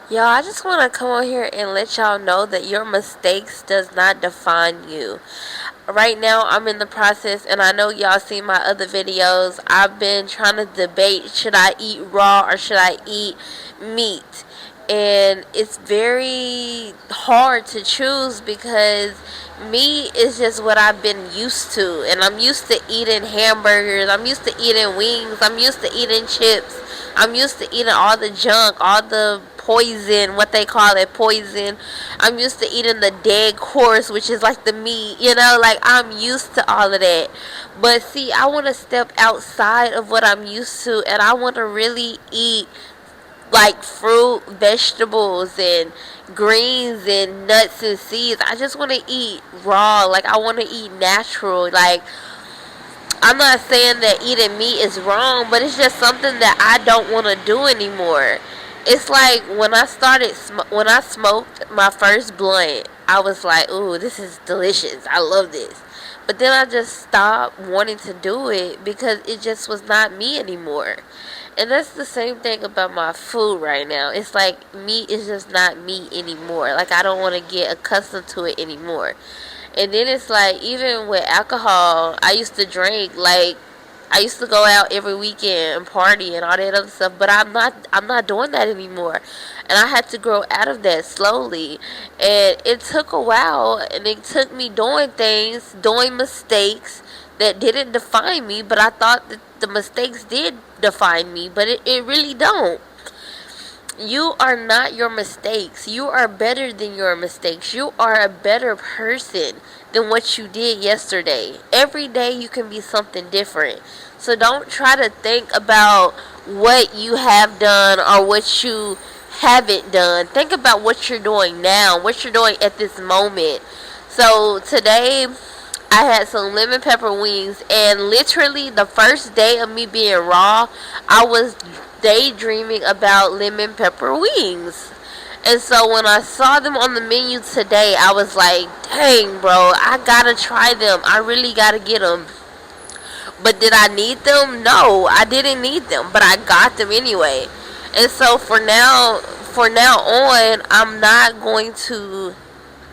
Y'all, I just want to come on here and let y'all know that your mistakes does not define you. Right now, I'm in the process, and I know y'all seen my other videos. I've been trying to debate, should I eat raw or should I eat meat? And it's very hard to choose because meat is just what I've been used to. And I'm used to eating hamburgers, I'm used to eating wings, I'm used to eating chips, I'm used to eating all the junk, all the poison, what they call it, poison. I'm used to eating the dead horse, which is like the meat, like I'm used to all of that. But see, I want to step outside of what I'm used to, and I want to really eat like fruit, vegetables, and greens and nuts and seeds. I just want to eat raw. Like I want to eat natural. Like I'm not saying that eating meat is wrong, but it's just something that I don't want to do anymore. It's like when I smoked my first blunt, I was like, "Ooh, this is delicious. I love this." But then I just stopped wanting to do it because it just was not me anymore. And that's the same thing about my food right now. It's like meat is just not me anymore. Like I don't want to get accustomed to it anymore. And then it's like even with alcohol, I used to drink like I used to go out every weekend and party and all that other stuff, but I'm not doing that anymore. And I had to grow out of that slowly. And it took a while, and it took me doing things, doing mistakes that didn't define me, but I thought that the mistakes did define me, but it really don't. You are not your mistakes. You are better than your mistakes. You are a better person than what you did yesterday. Every day you can be something different. So don't try to think about what you have done or what you haven't done. Think about what you're doing now, what you're doing at this moment. So today I had some lemon pepper wings, and literally the first day of me being raw, I was daydreaming about lemon pepper wings. And so when I saw them on the menu today, I was like, dang, bro, I gotta try them. I really gotta get them. But did I need them? No, I didn't need them, but I got them anyway. And so for now on, I'm not going to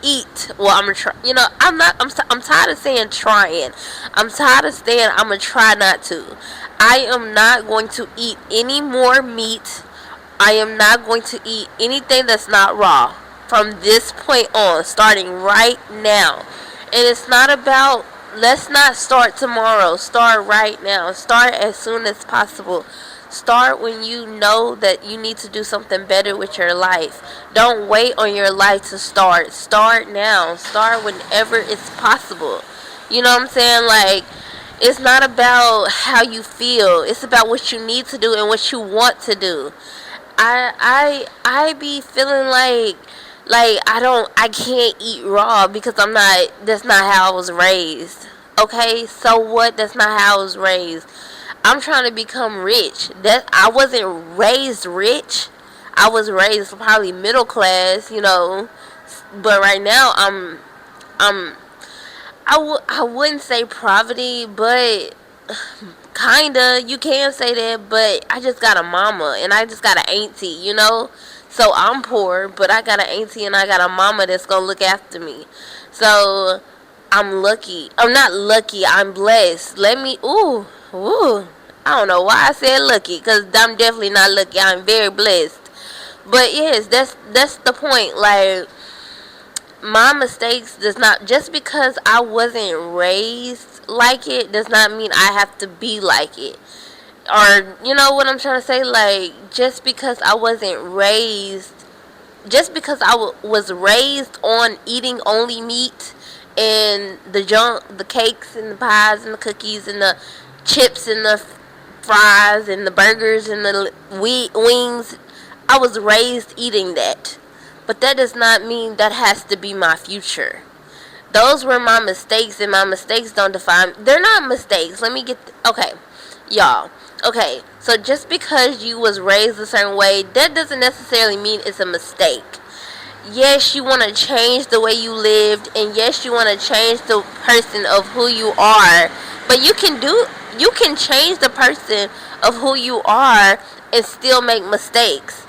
eat. Well, I'm gonna try. I'm not. I'm tired of saying trying. I'm tired of saying I'm gonna try not to. I am not going to eat any more meat. I am not going to eat anything that's not raw from this point on, starting right now. And it's not about. Let's not start tomorrow. Start right now. Start as soon as possible. Start when you know that you need to do something better with your life. Don't wait on your life to start. Start now. Start whenever it's possible. You know what I'm saying? Like, it's not about how you feel. It's about what you need to do and what you want to do. I be feeling like I can't eat raw because I'm not that's not how I was raised. Okay? So what? That's not how I was raised. I'm trying to become rich. That I wasn't raised rich. I was raised probably middle class. But right now I'm I wouldn't say poverty, but kinda. You can say that, but I just got a mama and I just got an auntie. So I'm poor, but I got an auntie and I got a mama that's gonna look after me. So I'm lucky. I'm not lucky. I'm blessed. Let me. Ooh. I don't know why I said lucky, cause I'm definitely not lucky. I'm very blessed. But yes, that's the point. Like my mistakes does not just because I wasn't raised like it does not mean I have to be like it. Or you know what I'm trying to say? Like just because was raised on eating only meat and the junk, the cakes and the pies and the cookies and the chips and the fries and the burgers and the wings. I was raised eating that. But that does not mean that has to be my future. Those were my mistakes, and my mistakes don't define. They're not mistakes. Let me get. Okay, y'all. Okay, so just because you was raised a certain way, that doesn't necessarily mean it's a mistake. Yes, you want to change the way you lived, and yes, you want to change the person of who you are. But you can change the person of who you are and still make mistakes.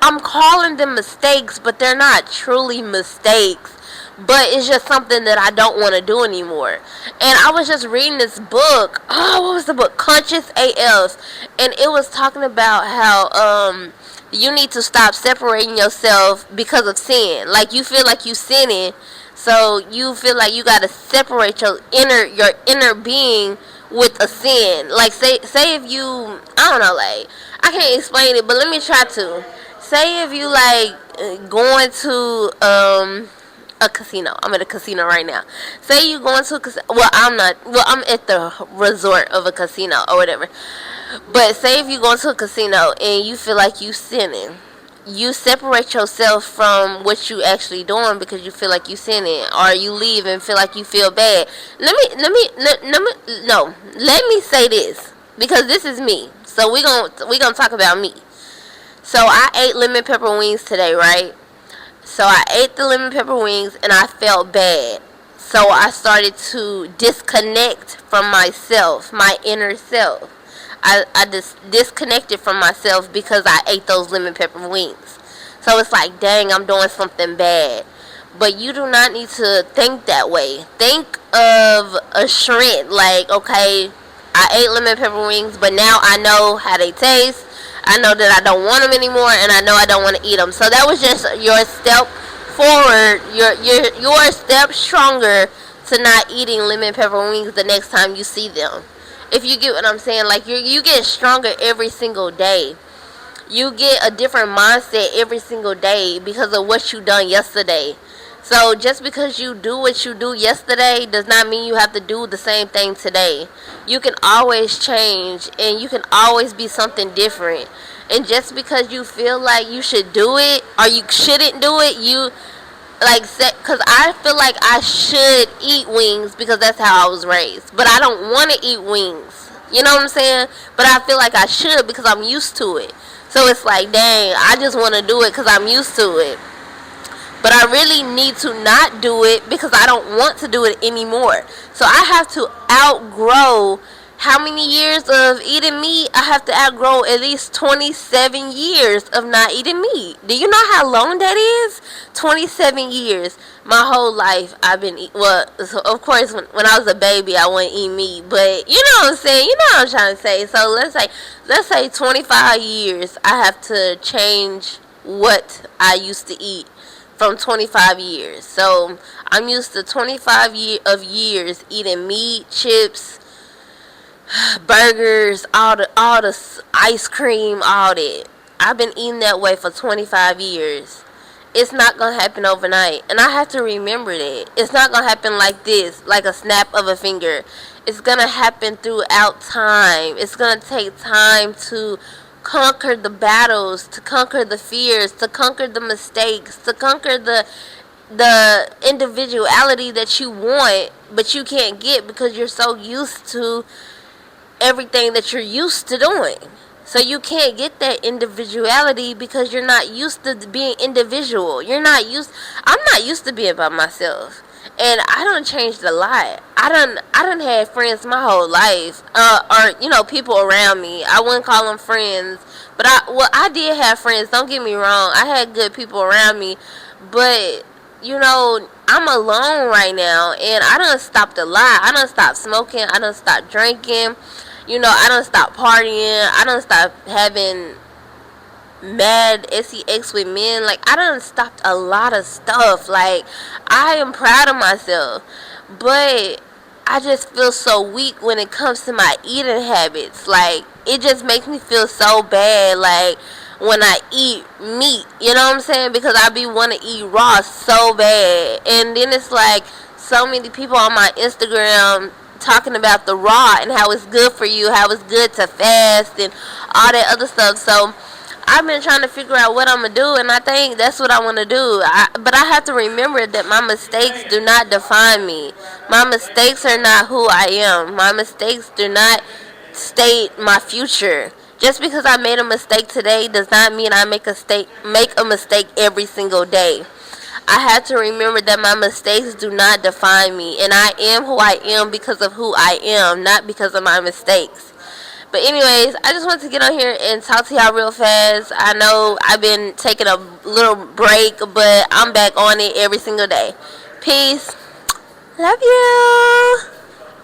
I'm calling them mistakes, but they're not truly mistakes. But it's just something that I don't want to do anymore. And I was just reading this book. Oh, what was the book? Conscious AF. And it was talking about how you need to stop separating yourself because of sin. Like, you feel like you sinning, so you feel like you gotta separate your inner being with a sin. Like, say if you, I don't know, like, I can't explain it, but let me try to. Say if you like going to a casino. I'm at a casino right now. Say you going to a casino. Well, I'm not. Well, I'm at the resort of a casino or whatever. But say if you go to a casino and you feel like you sinning, you separate yourself from what you actually doing because you feel like you sinning, or you leave and feel like you feel bad. Let me say this, because this is me. So we gonna talk about me. So I ate lemon pepper wings today, right? So I ate the lemon pepper wings and I felt bad. So I started to disconnect from myself, my inner self. I just disconnected from myself because I ate those lemon pepper wings. So it's like, dang, I'm doing something bad. But you do not need to think that way. Think of a shrink. Like, okay, I ate lemon pepper wings, but now I know how they taste. I know that I don't want them anymore, and I know I don't want to eat them. So that was just your step forward, your step stronger to not eating lemon pepper wings the next time you see them. If you get what I'm saying, like, you get stronger every single day. You get a different mindset every single day because of what you done yesterday. So just because you do what you do yesterday does not mean you have to do the same thing today. You can always change, and you can always be something different. And just because you feel like you should do it or you shouldn't do it, you like, because I feel like I should eat wings because that's how I was raised, but I don't want to eat wings, you know what I'm saying? But I feel like I should because I'm used to it. So it's like, dang, I just want to do it because I'm used to it, but I really need to not do it because I don't want to do it anymore. So I have to outgrow how many years of eating meat? I have to outgrow at least 27 years of not eating meat. Do you know how long that is? 27 years. My whole life I've been well, so of course when I was a baby I wouldn't eat meat, but you know what I'm saying? You know what I'm trying to say. So let's say 25 years I have to change what I used to eat from 25 years. So I'm used to 25 years eating meat, chips, burgers, all the ice cream, all that. I've been eating that way for 25 years. It's not gonna happen overnight, and I have to remember that. It's not gonna happen like this, like a snap of a finger. It's gonna happen throughout time. It's gonna take time to conquer the battles, to conquer the fears, to conquer the mistakes, to conquer the individuality that you want but you can't get because you're so used to everything that you're used to doing. So you can't get that individuality because you're not used to being individual. I'm not used to being by myself. And I done changed a lot. I done had friends my whole life. Or people around me. I wouldn't call them friends. But I did have friends, don't get me wrong. I had good people around me. But I'm alone right now, and I done stopped a lot. I done stopped smoking. I done stopped drinking. I done stopped partying. I done stopped having mad sex with men. Like, I done stopped a lot of stuff. Like, I am proud of myself, but I just feel so weak when it comes to my eating habits. Like, it just makes me feel so bad. Like, when I eat meat, you know what I'm saying? Because I be want to eat raw so bad. And then it's like so many people on my Instagram talking about the raw and how it's good for you, how it's good to fast and all that other stuff. So I've been trying to figure out what I'm going to do, and I think that's what I want to do. But I have to remember that my mistakes do not define me. My mistakes are not who I am. My mistakes do not state my future. Just because I made a mistake today does not mean I make a mistake every single day. I have to remember that my mistakes do not define me, and I am who I am because of who I am, not because of my mistakes. But anyways, I just wanted to get on here and talk to y'all real fast. I know I've been taking a little break, but I'm back on it every single day. Peace. Love you.